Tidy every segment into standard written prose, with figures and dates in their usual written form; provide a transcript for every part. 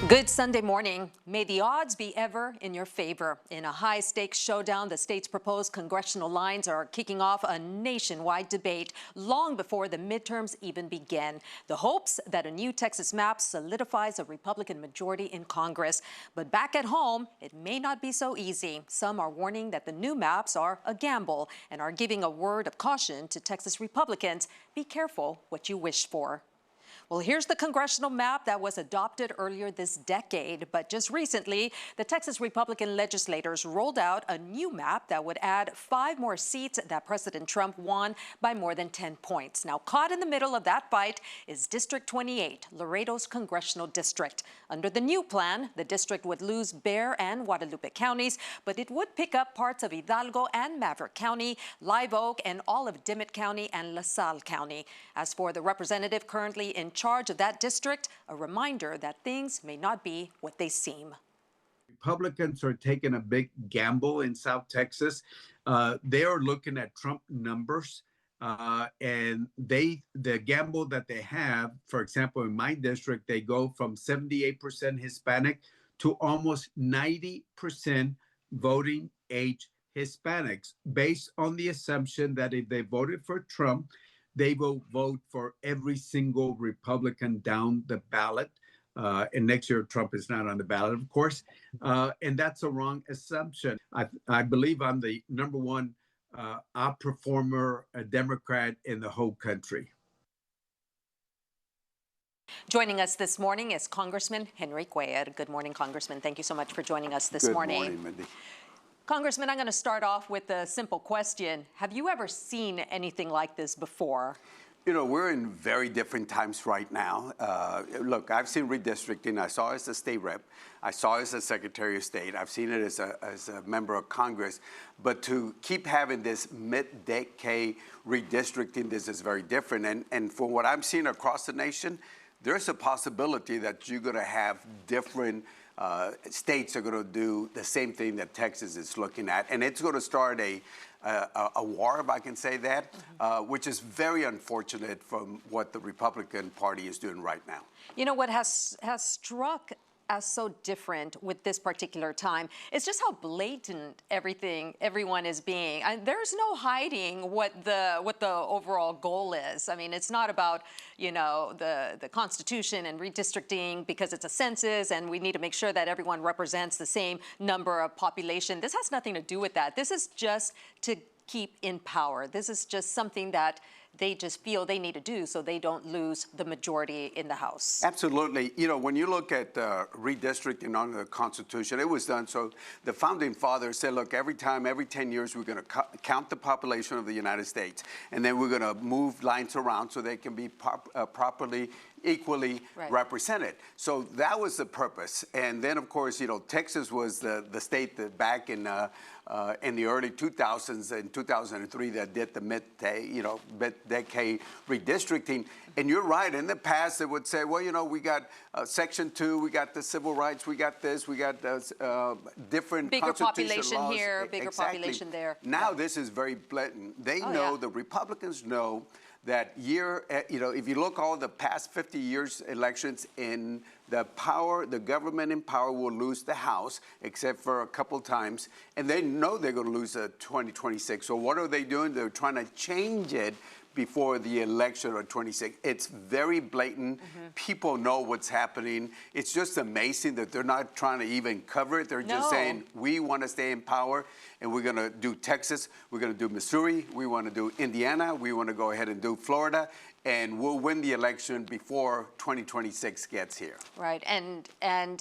Good Sunday morning. May the odds be ever in your favor. In a high-stakes showdown, the state's proposed congressional lines are kicking off a nationwide debate long before the midterms even begin. The hopes that a new Texas map solidifies a Republican majority in Congress. But back at home, it may not be so easy. Some are warning that the new maps are a gamble and are giving a word of caution to Texas Republicans. Be careful what you wish for. Well, here's the congressional map that was adopted earlier this decade. But just recently, the Texas Republican legislators rolled out a new map that would add 5 more seats that President Trump won by more than 10 points. Now, caught in the middle of that fight is District 28, Laredo's Congressional District. Under the new plan, the district would lose Bexar and Guadalupe counties, but it would pick up parts of Hidalgo and Maverick County, Live Oak, and all of Dimmitt County and LaSalle County. As for the representative currently in charge of that district, a reminder that things may not be what they seem. Republicans are taking a big gamble in South Texas. They are looking at Trump numbers, and the gamble that they have, for example, in my district, they go from 78% Hispanic to almost 90% voting age Hispanics, based on the assumption that if they voted for Trump, they will vote for every single Republican down the ballot. And next year, Trump is not on the ballot, of course. And that's a wrong assumption. I believe I'm the #1 outperformer, a Democrat in the whole country. Joining us this morning is Congressman Henry Cuellar. Good morning, Congressman. Thank you so much for joining us this morning. Good morning, Mindy. Congressman, I'm going to start off with a simple question. Have you ever seen anything like this before? You know, we're in very different times right now. Look, I've seen redistricting. I saw it as a state rep. I saw it as a Secretary of State. I've seen it as a member of Congress. But to keep having this mid-decade redistricting, this is very different. And from what I'm seeing across the nation, there's a possibility that you're going to have different states are going to do the same thing that Texas is looking at, and it's going to start a war, if I can say that, which is very unfortunate from what the Republican Party is doing right now. You know, what has struck as so different with this particular time is just how blatant everyone is being. There's no hiding what the overall goal is. I mean, it's not about, you know, the Constitution and redistricting because it's a census and we need to make sure that everyone represents the same number of population. This has nothing to do with that. This is just to keep in power. This is just something that they just feel they need to do so they don't lose the majority in the House. Absolutely. You know, when you look at redistricting under the Constitution, it was done so the founding fathers said, look, every 10 years, we're going to count the population of the United States, and then we're going to move lines around so they can be properly equally represented. So that was the purpose. And then, of course, you know, Texas was the state that back in the early 2000s, in 2003, that did the mid-decade redistricting. And you're right. In the past, they would say, well, you know, we got Section 2, we got the civil rights, we got this, we got different bigger population laws. Here, bigger exactly. population there. Now this is very blatant. They know, the Republicans know that you know, if you look all the past 50 years elections, in the government in power will lose the House, except for a couple times, and they know they're going to lose 2026. So what are they doing? They're trying to change it before the election of 26. It's very blatant. People know what's happening. It's just amazing that they're not trying to even cover it. They're just saying, we want to stay in power, and we're going to do Texas, we're going to do Missouri, we want to do Indiana, we want to go ahead and do Florida, and we'll win the election before 2026 gets here. Right, and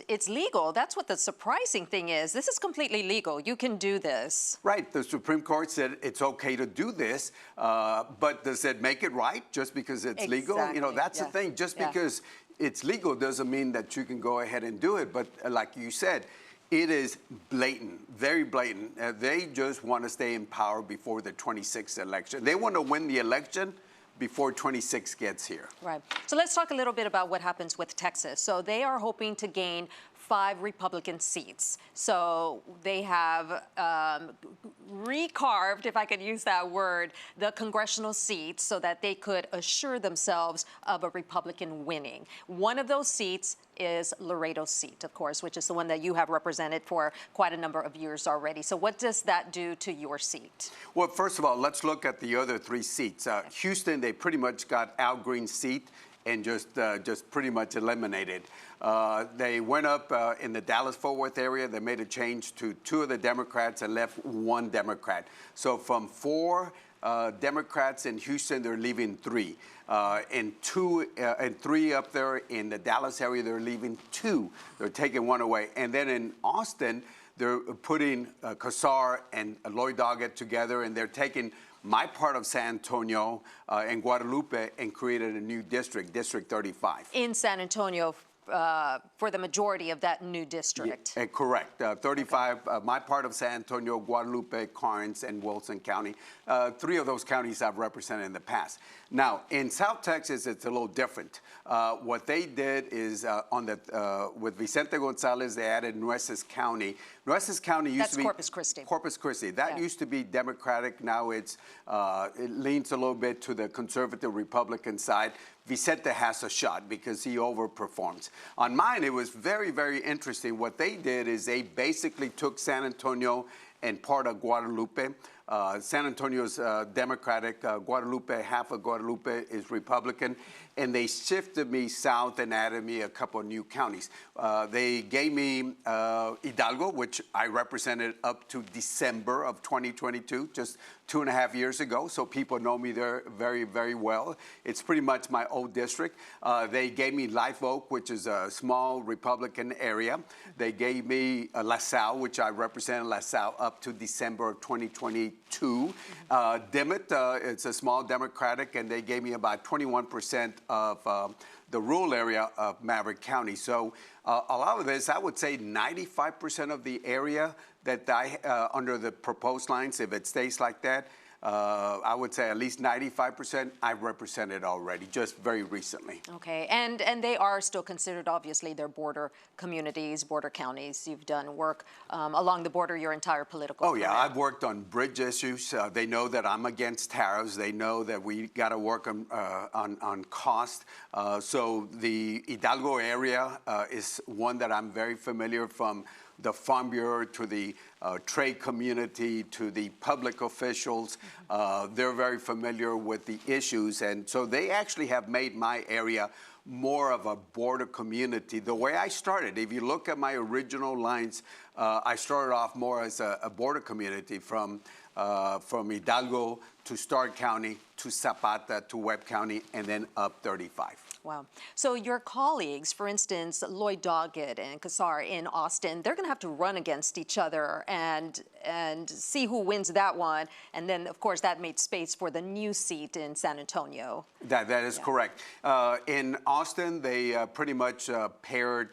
it's legal. That's what the surprising thing is. This is completely legal. You can do this. Right, the Supreme Court said it's okay to do this, but does it make it right just because it's legal? You know, that's the thing. Just because it's legal doesn't mean that you can go ahead and do it. But like you said, it is blatant, very blatant. They just want to stay in power before the 26th election. They want to win the election before 26 gets here. Right. So let's talk a little bit about what happens with Texas. So they are hoping to gain 5 Republican seats. So they have recarved, if I could use that word, the congressional seats so that they could assure themselves of a Republican winning. One of those seats is Laredo seat, of course, which is the one that you have represented for quite a number of years already. So what does that do to your seat? Well, first of all, let's look at the other 3 seats. Houston, they pretty much got Al Green's seat and just pretty much eliminated. They went up in the Dallas-Fort Worth area. They made a change to 2 of the Democrats and left 1 Democrat. So from 4 Democrats in Houston, they're leaving 3. And 3 up there in the Dallas area, they're leaving 2. They're taking 1 away. And then in Austin, they're putting Cuellar and Lloyd Doggett together, and they're taking my part of San Antonio and Guadalupe and created a new district, District 35. In San Antonio, for the majority of that new district. Yeah, correct. 35, my part of San Antonio, Guadalupe, Karnes, and Wilson County. 3 of those counties I've represented in the past. Now, in South Texas, it's a little different. What they did is with Vicente Gonzalez, they added Nueces County. Nueces County used to be Corpus Christi. Corpus Christi. That used to be Democratic. Now it leans a little bit to the conservative Republican side. Vicente has a shot because he overperforms. On mine, it was very, very interesting. What they did is they basically took San Antonio and part of Guadalupe. San Antonio's Democratic. Guadalupe, half of Guadalupe is Republican. And they shifted me south and added me a couple of new counties. They gave me Hidalgo, which I represented up to December of 2022, just 2.5 years ago. So people know me there very, very well. It's pretty much my old district. They gave me Live Oak, which is a small Republican area. They gave me LaSalle, which I represented LaSalle up to December of 2022. Dimmitt, it's a small Democratic, and they gave me about 21% of the rural area of Maverick County. So a lot of this, I would say 95% of the area that under the proposed lines, if it stays like that, I would say at least 95% I've represented already, just very recently. Okay, and they are still considered, obviously, they're border communities, border counties. You've done work along the border your entire political career. Yeah, I've worked on bridge issues. They know that I'm against tariffs. They know that we got to work on cost. So the Hidalgo area is one that I'm very familiar from the Farm Bureau to the trade community to the public officials. They're very familiar with the issues. And so they actually have made my area more of a border community. The way I started, if you look at my original lines, I started off more as a border community from Hidalgo to Stark County to Zapata to Webb County and then up 35. Wow. So your colleagues, for instance, Lloyd Doggett and Cuellar in Austin, they're going to have to run against each other and see who wins that one. And then, of course, that made space for the new seat in San Antonio. That is correct. In Austin, they pretty much paired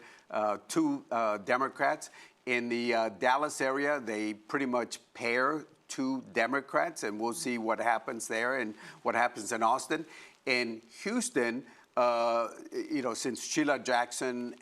2 Democrats. In the Dallas area, they pretty much pair 2 Democrats, and we'll see what happens there and what happens in Austin. In Houston, since Sheila Jackson,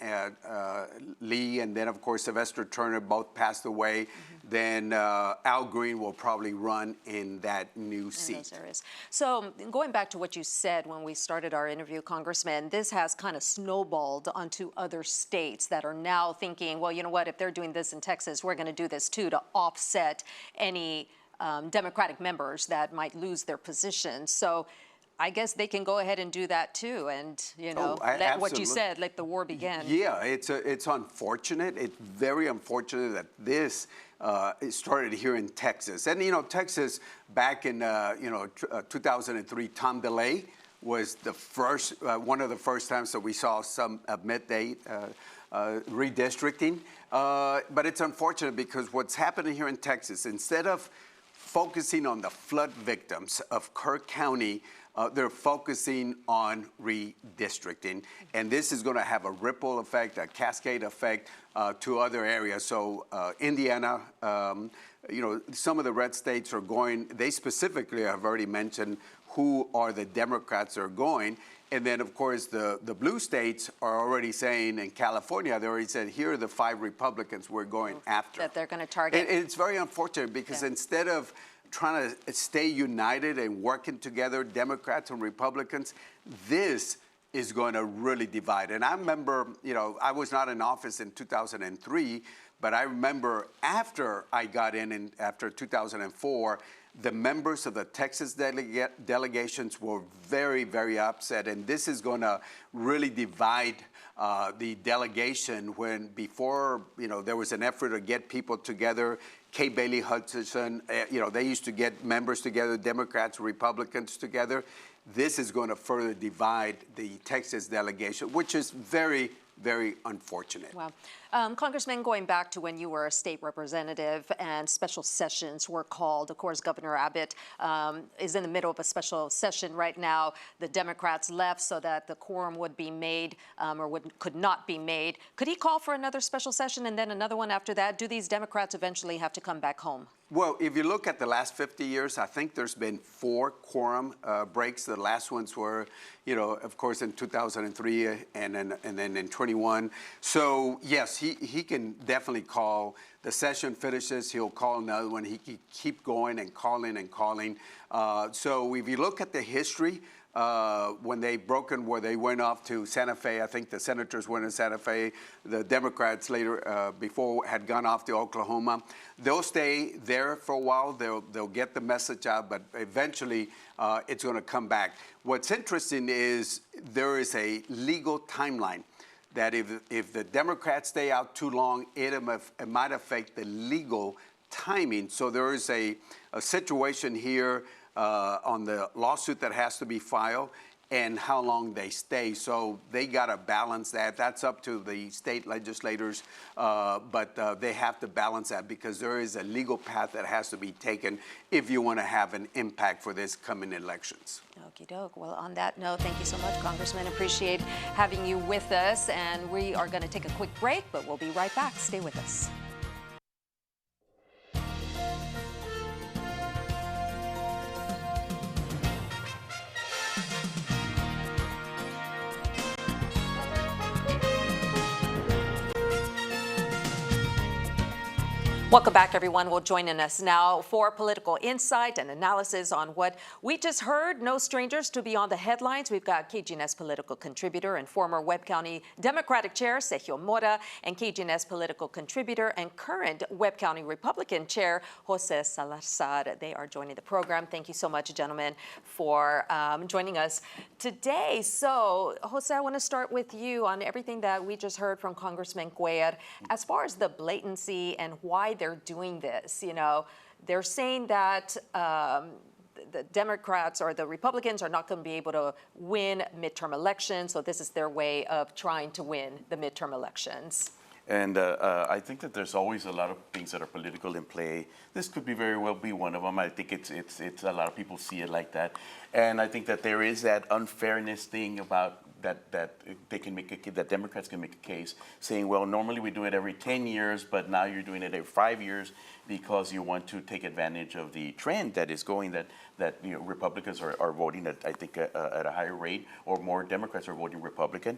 Lee, and then, of course, Sylvester Turner both passed away, then Al Green will probably run in that new seat. In those areas. So going back to what you said when we started our interview, Congressman, this has kind of snowballed onto other states that are now thinking, well, you know what, if they're doing this in Texas, we're going to do this too to offset any Democratic members that might lose their position. So I guess they can go ahead and do that too, and let what you said, let the war begin. Yeah, it's unfortunate. It's very unfortunate that this started here in Texas. And Texas back in 2003, Tom DeLay was the first, one of the first times that we saw some midday redistricting. But it's unfortunate because what's happening here in Texas, instead of focusing on the flood victims of Kirk County, they're focusing on redistricting. And this is going to have a ripple effect, a cascade effect to other areas. So Indiana, some of the red states are going, they specifically have already mentioned who are the Democrats that are going. And then, of course, the blue states are already saying, in California, they already said, here are the 5 Republicans we're going after. That they're going to target. And it's very unfortunate because instead of trying to stay united and working together, Democrats and Republicans, this is going to really divide. And I remember, I was not in office in 2003, but I remember after I got in after 2004, the members of the Texas delegations were very, very upset. And this is going to really divide the delegation when before, there was an effort to get people together. Kay Bailey Hutchinson, they used to get members together, Democrats, Republicans together. This is going to further divide the Texas delegation, which is very, very unfortunate. Wow. Congressman, going back to when you were a state representative and special sessions were called, of course, Governor Abbott is in the middle of a special session right now. The Democrats left so that the quorum would be made could not be made. Could he call for another special session and then another one after that? Do these Democrats eventually have to come back home? Well, if you look at the last 50 years, I think there's been 4 quorum breaks. The last ones were, of course, in 2003 and then in 21. So, yes, he can definitely call. The session finishes, he'll call another one. He can keep going and calling and calling. So if you look at the history, when they where they went off to Santa Fe, I think the senators went to Santa Fe. The Democrats later, before, had gone off to Oklahoma. They'll stay there for a while. They'll get the message out, but eventually it's going to come back. What's interesting is there is a legal timeline that if the Democrats stay out too long, it might affect the legal timing. So there is a situation here on the lawsuit that has to be filed and how long they stay. So they got to balance that. That's up to the state legislators, but they have to balance that because there is a legal path that has to be taken if you want to have an impact for this coming elections. Okie doke. Well, on that note, thank you so much, Congressman. Appreciate having you with us. And we are going to take a quick break, but we'll be right back. Stay with us. Welcome back, everyone. Well, joining us now for political insight and analysis on what we just heard. No strangers to be on the headlines. We've got KGNS political contributor and former Webb County Democratic Chair Sergio Mora and KGNS political contributor and current Webb County Republican Chair Jose Salazar. They are joining the program. Thank you so much, gentlemen, for joining us today. So, Jose, I want to start with you on everything that we just heard from Congressman Cuellar as far as the blatancy and why they're doing this. They're saying that the Democrats or the Republicans are not going to be able to win midterm elections, so this is their way of trying to win the midterm elections. And I think that there's always a lot of things that are political in play. This could very well be one of them. I think it's a lot of people see it like that. And I think that there is that unfairness thing about that they can that Democrats can make a case saying, well, normally we do it every 10 years, but now you're doing it every 5 years because you want to take advantage of the trend that is going that Republicans are voting at, I think, at a higher rate, or more Democrats are voting Republican.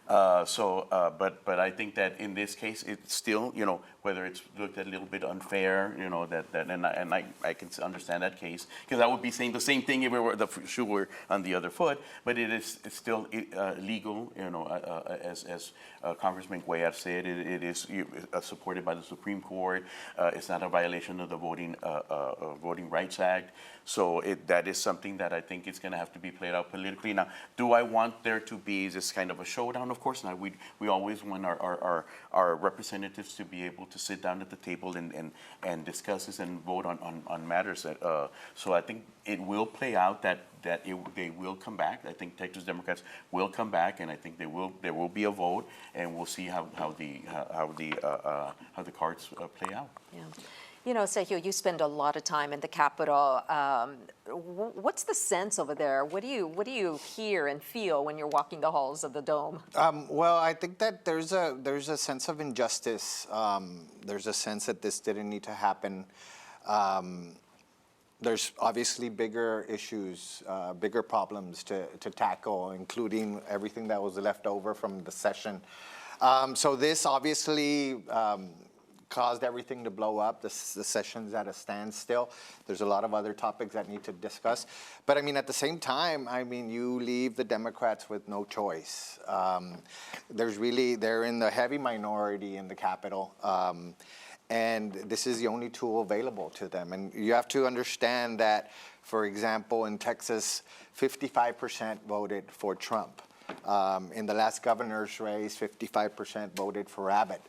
But I think that in this case, it's still, whether it's looked at a little bit unfair, and I can understand that case, because I would be saying the same thing if the shoe were on the other foot. But it's still legal, as Congressman Cuellar said, it is supported by the Supreme Court. It's not a violation of the Voting Rights Act. So that is something that I think is going to have to be played out politically. Now, do I want there to be this kind of a showdown? Of course not. We always want our representatives to be able to sit down at the table and discuss this and vote on matters. So I think it will play out that they will come back. I think Texas Democrats will come back, and I think there will be a vote, and we'll see how the cards play out. Yeah. Sergio, you spend a lot of time in the Capitol. What's the sense over there? What do you hear and feel when you're walking the halls of the Dome? Well, I think that there's a sense of injustice. There's a sense that this didn't need to happen. There's obviously bigger issues, bigger problems to tackle, including everything that was left over from the session. So this obviously caused everything to blow up. The session's at a standstill. There's a lot of other topics that need to discuss. But I mean, at the same time, I mean, you leave the Democrats with no choice. They're in the heavy minority in the Capitol. And this is the only tool available to them. And you have to understand that, for example, in Texas, 55% voted for Trump. In the last governor's race, 55% voted for Abbott.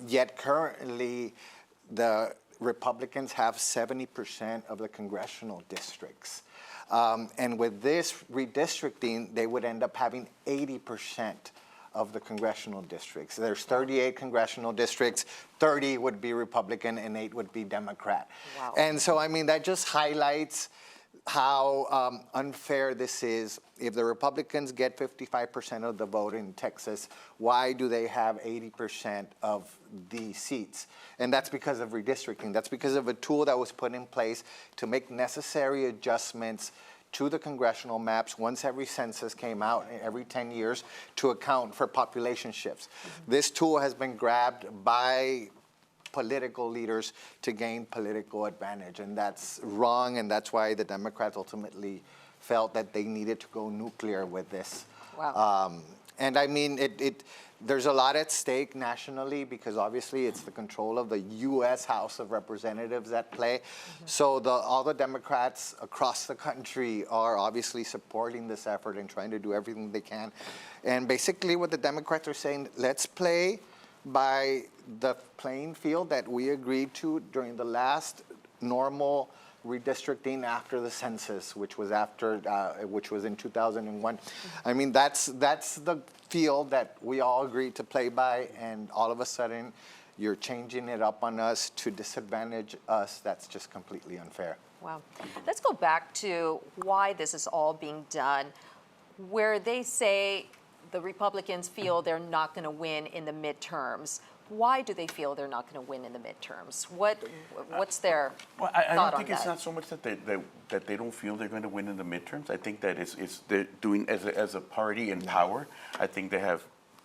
Yet currently, the Republicans have 70% of the congressional districts. And with this redistricting, they would end up having 80% of the congressional districts. There's 38 congressional districts, 30 would be Republican and 8 would be Democrat. Wow. And so, I mean, that just highlights how unfair this is. If the Republicans get 55% of the vote in Texas, why do they have 80% of the seats? And that's because of redistricting. That's because of a tool that was put in place to make necessary adjustments to the congressional maps once every census came out, every 10 years, to account for population shifts. Mm-hmm. This tool has been grabbed by political leaders to gain political advantage, and that's wrong, and that's why the Democrats ultimately felt that they needed to go nuclear with this. Wow. And I mean, there's a lot at stake nationally because obviously it's the control of the U.S. House of Representatives at play. Mm-hmm. So all the Democrats across the country are obviously supporting this effort and trying to do everything they can. And basically what the Democrats are saying, let's play by the playing field that we agreed to during the last normal redistricting after the census, which was in 2001. Mm-hmm. I mean, that's the field that we all agreed to play by, and all of a sudden, you're changing it up on us to disadvantage us. That's just completely unfair. Wow. Let's go back to why this is all being done, where they say the Republicans feel they're not going to win in the midterms. Why do they feel they're not going to win in the midterms? What's their Well, I thought don't think on it's that? not so much that they don't feel they're going to win in the midterms. I think that they're doing as a party in power. I think they have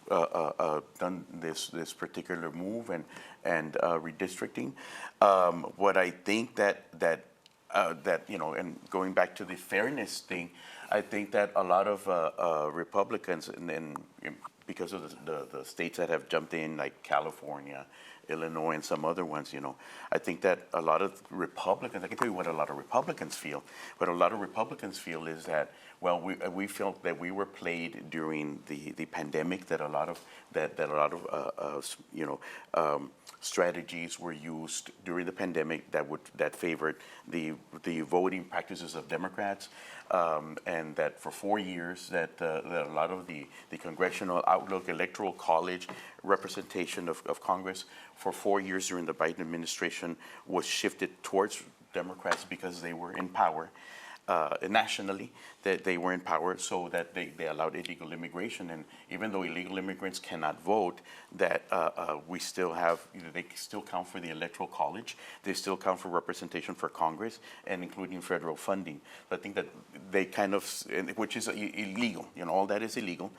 done this particular move and redistricting. What I think that you know, and going back to the fairness thing, I think that a lot of Republicans and because of the states that have jumped in, like California, Illinois, and some other ones, you know, I think that a lot of Republicans, I can tell you what a lot of Republicans feel. What a lot of Republicans feel is that, well, we felt that we were played during the pandemic, that a lot of strategies were used during the pandemic that favored the voting practices of Democrats. And that for 4 years that a lot of the congressional outlook, electoral college representation of Congress for 4 years during the Biden administration was shifted towards Democrats because they were in power. Nationally, that they were in power, so that they allowed illegal immigration. And even though illegal immigrants cannot vote, that we still have, they still count for the electoral college, they still count for representation for Congress, and including federal funding. But I think that they kind of, which is illegal, you know, all that is illegal.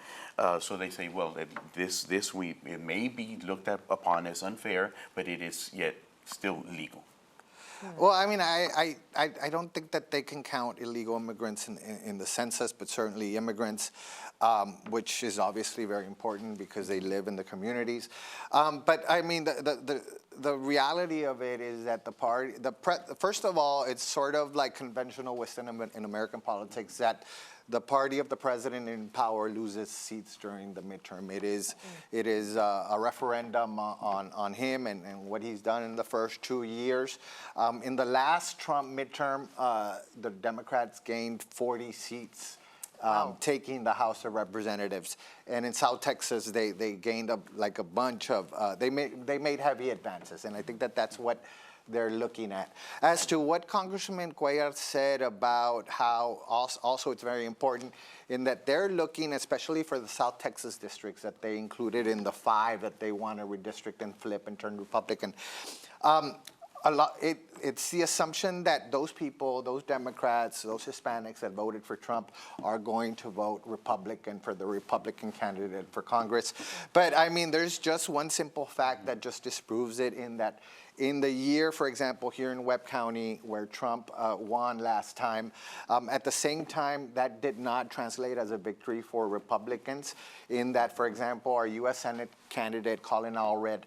So they say, well, it may be looked upon as unfair, but it is yet still legal. Well, I mean, I don't think that they can count illegal immigrants in the census, but certainly immigrants, which is obviously very important because they live in the communities. But I mean, the reality of it is that first of all, it's sort of like conventional wisdom in American politics that the party of the president in power loses seats during the midterm. It is a referendum on him and what he's done in the first 2 years. In the last Trump midterm, the Democrats gained 40 seats, taking the House of Representatives. And in South Texas, they gained a bunch of, they made heavy advances. And I think that that's what they're looking at. As to what Congressman Cuellar said about how also it's very important in that they're looking, especially for the South Texas districts that they included in the 5 that they want to redistrict and flip and turn Republican. It's the assumption that those people, those Democrats, those Hispanics that voted for Trump are going to vote Republican for the Republican candidate for Congress. But I mean, there's just one simple fact that just disproves it, in that in the year, for example, here in Webb County, where Trump won last time, at the same time, that did not translate as a victory for Republicans, in that, for example, our U.S. Senate candidate, Colin Allred,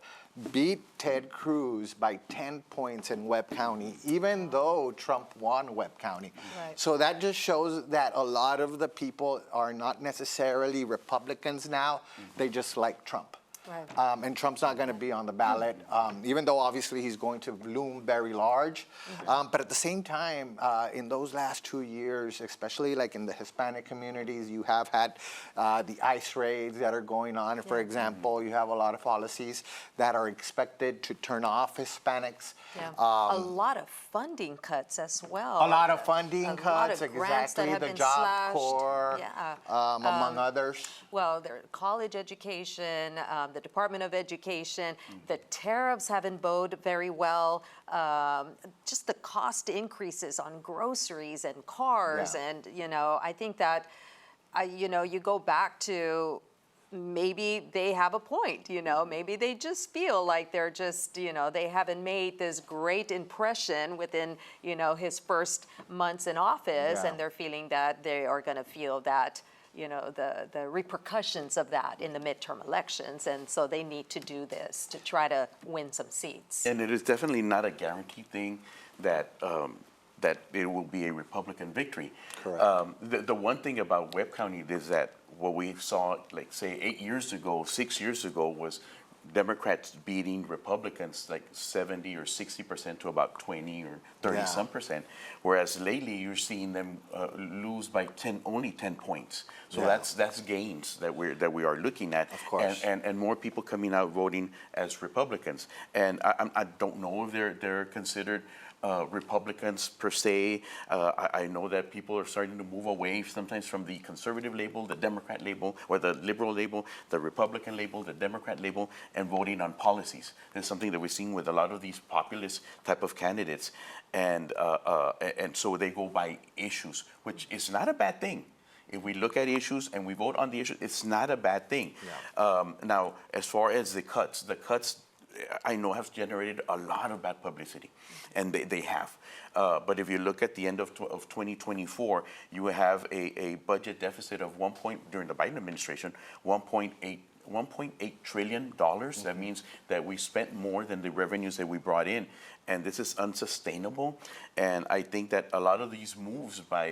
beat Ted Cruz by 10 points in Webb County, even though Trump won Webb County. Right. So that just shows that a lot of the people are not necessarily Republicans now. They just like Trump. Right. And Trump's not going to be on the ballot, even though obviously he's going to loom very large. But at the same time, in those last 2 years, especially like in the Hispanic communities, you have had the ICE raids that are going on. For example, you have a lot of policies that are expected to turn off Hispanics. Yeah. A lot of funding cuts as well. A lot of funding cuts, lot of grants that exactly, have the been Job slashed. Corps, among others. Well, their college education, the Department of Education, the tariffs haven't bode very well. Just the cost increases on groceries and cars, and I think that, you go back to, maybe they have a point, maybe they just feel like they're just, they haven't made this great impression within, his first months in office, and they're feeling that they are going to feel that, the repercussions of that in the midterm elections, and so they need to do this to try to win some seats. And it is definitely not a guaranteed thing that that it will be a Republican victory. Correct. The one thing about Webb County is that what we saw, like say 8 years ago, 6 years ago, was Democrats beating Republicans like 70 or 60% to about 20 or 30 some percent, whereas lately you're seeing them lose by only 10 points. So that's gains that we are looking at, of course, and more people coming out voting as Republicans. And I don't know if they're considered Republicans per se. I know that people are starting to move away sometimes from the conservative label, the Democrat label, or the liberal label, the Republican label, the Democrat label, and voting on policies. It's something that we're seeing with a lot of these populist type of candidates, and so they go by issues, which is not a bad thing. If we look at issues and we vote on the issues, it's not a bad thing. Now, as far as the cuts I know have generated a lot of bad publicity, and they have. But if you look at the end of 2024, you have a budget deficit of during the Biden administration, $1.8 trillion. That means that we spent more than the revenues that we brought in. And this is unsustainable. And I think that a lot of these moves by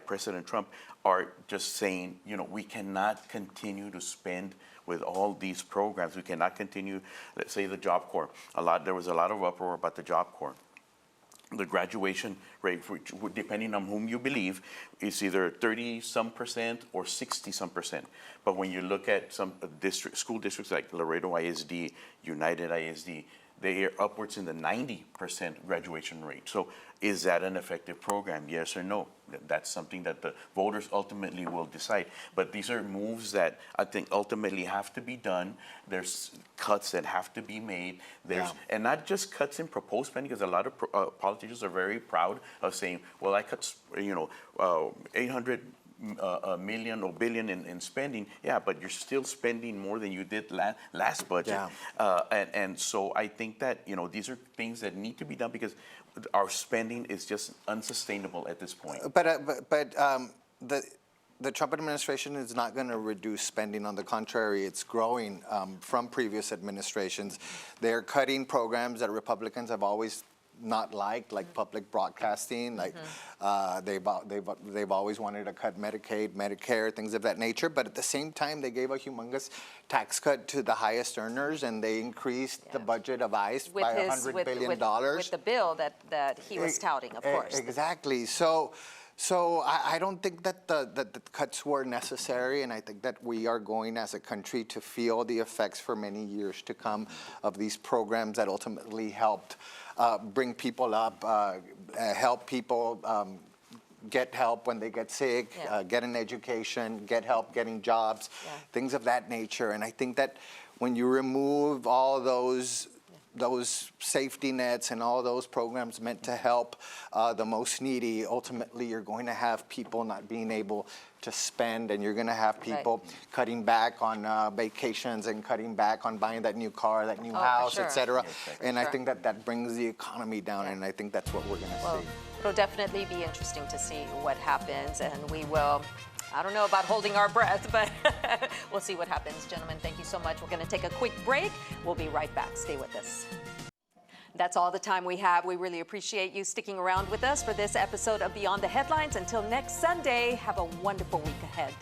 President Trump are just saying, we cannot continue to spend with all these programs. We cannot continue, let's say the Job Corps. There was a lot of uproar about the Job Corps. The graduation rate, depending on whom you believe, is either 30-some% or 60-some%. But when you look at some school districts like Laredo ISD, United ISD, they are upwards in the 90% graduation rate. So is that an effective program? Yes or no? That's something that the voters ultimately will decide. But these are moves that I think ultimately have to be done. There's cuts that have to be made. And not just cuts in proposed spending, because a lot of politicians are very proud of saying, well, I cut 800 million or billion in spending. Yeah, but you're still spending more than you did last budget. And so I think that these are things that need to be done, because our spending is just unsustainable at this point. But the Trump administration is not going to reduce spending. On the contrary, it's growing from previous administrations. They're cutting programs that Republicans have always not liked, like public broadcasting. Like they've always wanted to cut Medicaid, Medicare, things of that nature. But at the same time, they gave a humongous tax cut to the highest earners, and they increased the budget of ICE by $100 billion. With the bill that he was touting, of course. Exactly. So I don't think that the cuts were necessary, and I think that we are going as a country to feel the effects for many years to come of these programs that ultimately helped bring people up, help people get help when they get sick, get an education, get help getting jobs, things of that nature. And I think that when you remove all those those safety nets and all those programs meant to help the most needy, ultimately you're going to have people not being able to spend, and you're going to have people cutting back on vacations and cutting back on buying that new car, that new house, sure. et cetera. Exactly. And I think that brings the economy down, and I think that's what we're going to see. It'll definitely be interesting to see what happens, and we will, I don't know about holding our breath, but we'll see what happens. Gentlemen, thank you so much. We're going to take a quick break. We'll be right back. Stay with us. That's all the time we have. We really appreciate you sticking around with us for this episode of Beyond the Headlines. Until next Sunday, have a wonderful week ahead.